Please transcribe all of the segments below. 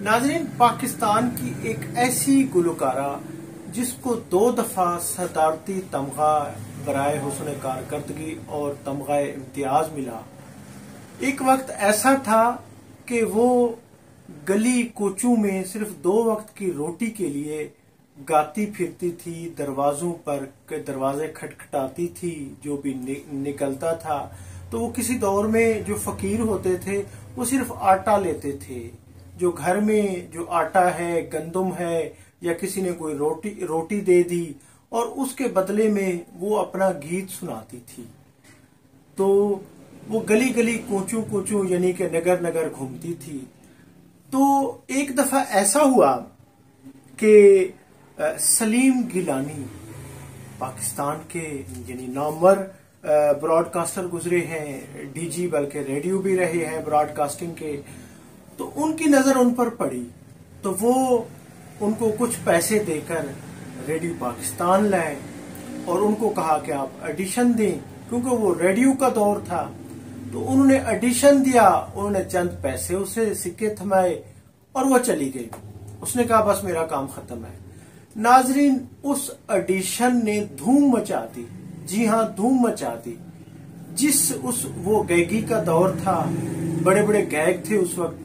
नाज़रीन, पाकिस्तान की एक ऐसी गुलकारा जिसको 2 दफा सदारती तमगा बराए हुस्न कारकर्दगी और तमगा इम्तियाज मिला। एक वक्त ऐसा था कि वो गली कोचों में सिर्फ 2 वक्त की रोटी के लिए गाती फिरती थी, दरवाजों पर के दरवाजे खटखटाती थी, जो भी निकलता था तो वो किसी दौर में जो फकीर होते थे वो सिर्फ आटा लेते थे। जो घर में जो आटा है, गंदम है, या किसी ने कोई रोटी दे दी और उसके बदले में वो अपना गीत सुनाती थी। तो वो गली गली कोचों कोचों यानी कि नगर नगर घूमती थी। तो एक दफा ऐसा हुआ कि सलीम गिलानी पाकिस्तान के यानी नामवर ब्रॉडकास्टर गुजरे हैं, डीजी बल्कि रेडियो भी रहे हैं ब्रॉडकास्टिंग के। तो उनकी नजर उन पर पड़ी तो वो उनको कुछ पैसे देकर रेडियो पाकिस्तान लाए और उनको कहा कि आप ऑडिशन दें, क्योंकि वो रेडियो का दौर था। तो उन्होंने ऑडिशन दिया, उन्होंने चंद पैसे उसे सिक्के थमाए और वो चली गई। उसने कहा बस मेरा काम खत्म है। नाजरीन, उस ऑडिशन ने धूम मचा दी। जी हाँ, धूम मचा दी। वो गायकी का दौर था, बड़े बड़े गायक थे उस वक्त।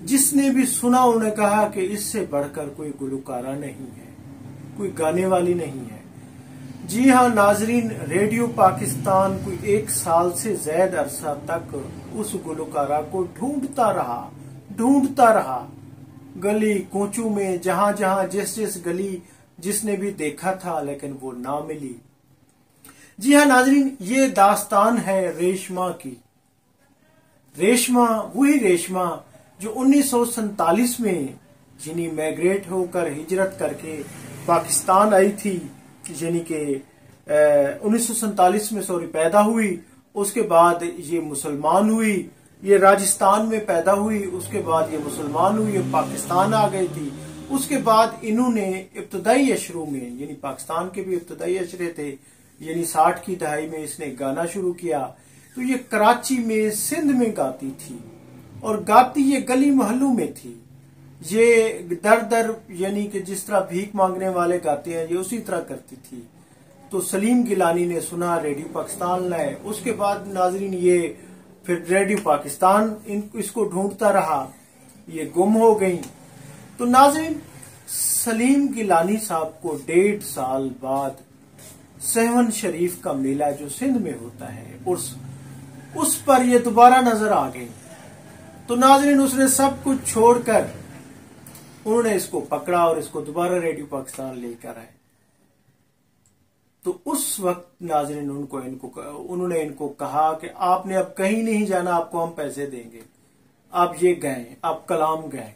जिसने भी सुना उन्होंने कहा कि इससे बढ़कर कोई गुलकारा नहीं है, कोई गाने वाली नहीं है। जी हाँ नाजरीन, रेडियो पाकिस्तान कोई 1 साल से ज्यादा अरसा तक उस गुलकारा को ढूंढता रहा गली कोचों में, जहां जहां जिस गली जिसने भी देखा था, लेकिन वो ना मिली। जी हाँ नाजरीन, ये दास्तान है रेशमा की। रेशमा, वही रेशमा जो 1947 में यानी माइग्रेट होकर हिजरत करके पाकिस्तान आई थी, यानी कि 1947 में पैदा हुई। उसके बाद ये मुसलमान हुई, ये राजस्थान में पैदा हुई, उसके बाद ये मुसलमान हुई, ये पाकिस्तान आ गई थी। उसके बाद इन्होंने इब्तदाई अशरों में, यानी पाकिस्तान के भी इब्तदाई अशरे थे, यानी 60 की दहाई में इसने गाना शुरू किया। तो ये कराची में, सिंध में गाती थी और गाती ये गली मोहल्लों में थी। ये दर दर यानी कि जिस तरह भीख मांगने वाले गाते हैं, ये उसी तरह करती थी। तो सलीम गिलानी ने सुना, रेडियो पाकिस्तान लाए। उसके बाद नाजरीन ये फिर रेडियो पाकिस्तान इसको ढूंढता रहा, ये गुम हो गई। तो नाजरीन, सलीम गिलानी साहब को 1.5 साल बाद सहवन शरीफ का मेला जो सिंध में होता है उस पर ये दोबारा नजर आ गई। तो नाजरीन, उसने सब कुछ छोड़कर उन्होंने इसको पकड़ा और इसको दोबारा रेडियो पाकिस्तान लेकर आए। तो उस वक्त नाजरीन उन्होंने इनको कहा कि आपने अब कहीं नहीं जाना, आपको हम पैसे देंगे। आप ये गाएं, आप कलाम गाएं,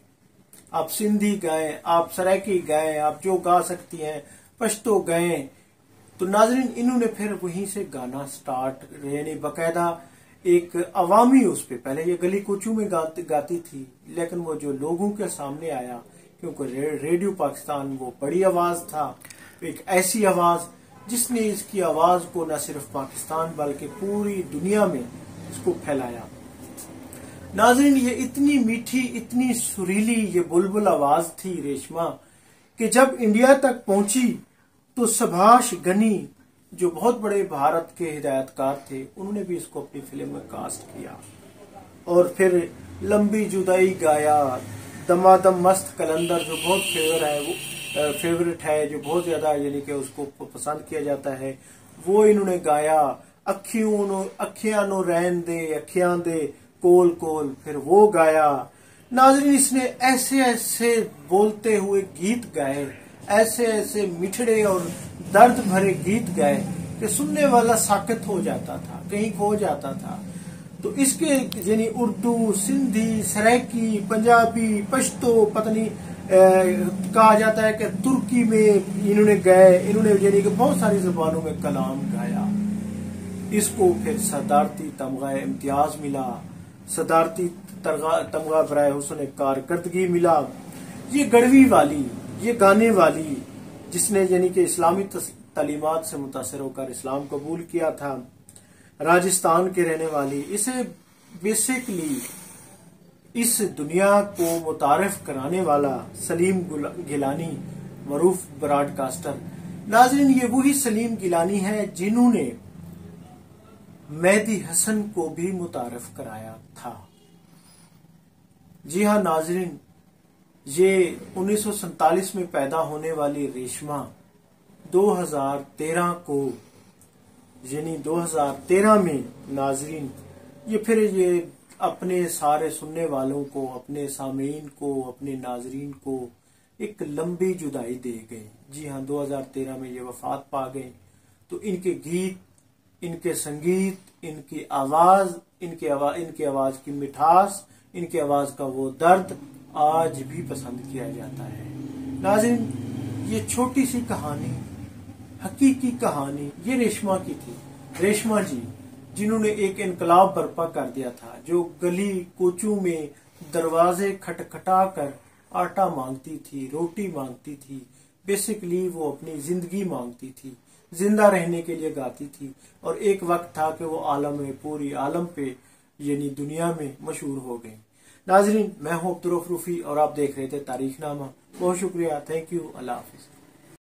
आप सिंधी गाएं, आप सराइकी गाएं, आप जो गा सकती हैं, पश्तो गाएं। तो नाजरीन, इन्होंने फिर वहीं से गाना स्टार्ट, यानी बकायदा एक अवामी, उस पे पहले ये गली कोचों में गाती थी, लेकिन वो जो लोगों के सामने आया, क्योंकि रेडियो पाकिस्तान वो बड़ी आवाज था, एक ऐसी आवाज जिसने इसकी आवाज को न सिर्फ पाकिस्तान बल्कि पूरी दुनिया में इसको फैलाया। नाजरीन, ये इतनी मीठी, इतनी सुरीली ये बुलबुल आवाज थी रेशमा कि जब इंडिया तक पहुंची तो सुभाष गनी जो बहुत बड़े भारत के हिदायतकार थे, उन्होंने भी इसको अपनी फिल्म में कास्ट किया। और फिर लंबी जुदाई गाया, दमादम मस्त कलंदर जो बहुत फेवरेट है, जो बहुत ज्यादा यानी कि उसको पसंद किया जाता है, वो इन्होंने गाया। अखियां नो रहन दे, अखियां दे कोल कोल, फिर वो गाया। नाजरीन, इसने ऐसे ऐसे बोलते हुए गीत गाए, ऐसे ऐसे मिठड़े और दर्द भरे गीत गाए कि सुनने वाला साकित हो जाता था, कहीं खो जाता था। तो इसके यानी उर्दू, सिंधी, सराइकी, पंजाबी, पश्तो, पतनी कहा जाता है कि तुर्की में इन्होंने गाए। इन्होंने यानी कि बहुत सारी जुबानों में कलाम गाया। इसको फिर सदारती तमगा इम्तियाज मिला, सदारती तमगा बराए हुस्न कारकर्दगी मिला। ये गढ़वी वाली, ये गाने वाली, जिसने यानी कि इस्लामी तालीमात से मुतासर होकर इस्लाम कबूल किया था, राजस्थान के रहने वाली, इसे बेसिकली اس دنیا کو متعارف کرانے والا سلیم گیلانی، معروف براڈ کاسٹر۔ ناظرین، یہ وہی سلیم گیلانی ہے جنہوں نے مہدی حسن کو بھی متعارف کرایا تھا۔ جی ہاں ناظرین، یہ 1947 میں پیدا ہونے والی ریشما 2013 کو، یعنی 2013 میں ناظرین یہ اپنے سارے سننے والوں کو، اپنے سامعین کو، اپنے ناظرین کو ایک لمبی جدائی دے گئے۔ جی ہاں، 2013 میں یہ وفات پا گئے۔ تو ان کے گیت، ان کے سنگیت، ان کی آواز کی مٹھاس، ان کی آواز کا وہ درد آج بھی پسند کیا جاتا ہے۔ ناظرین، یہ چھوٹی سی کہانی، حقیقی کہانی یہ ریشما کی تھی۔ ریشما جی جنہوں نے ایک انقلاب برپا کر دیا تھا، جو گلی کوچوں میں دروازے کھٹکھٹا کر آٹا مانگتی تھی، روٹی مانگتی تھی، بیسیکلی وہ اپنی زندگی مانگتی تھی، زندہ رہنے کے لیے گاتی تھی، اور ایک وقت تھا کہ وہ پوری عالم پہ یعنی دنیا میں مشہور ہو گئی۔ ناظرین، میں ہوں عبدالرؤف روفی اور آپ دیکھ رہے تھے تاریخ نامہ۔ بہت شکریہ، تھینک یو، اللہ حافظ۔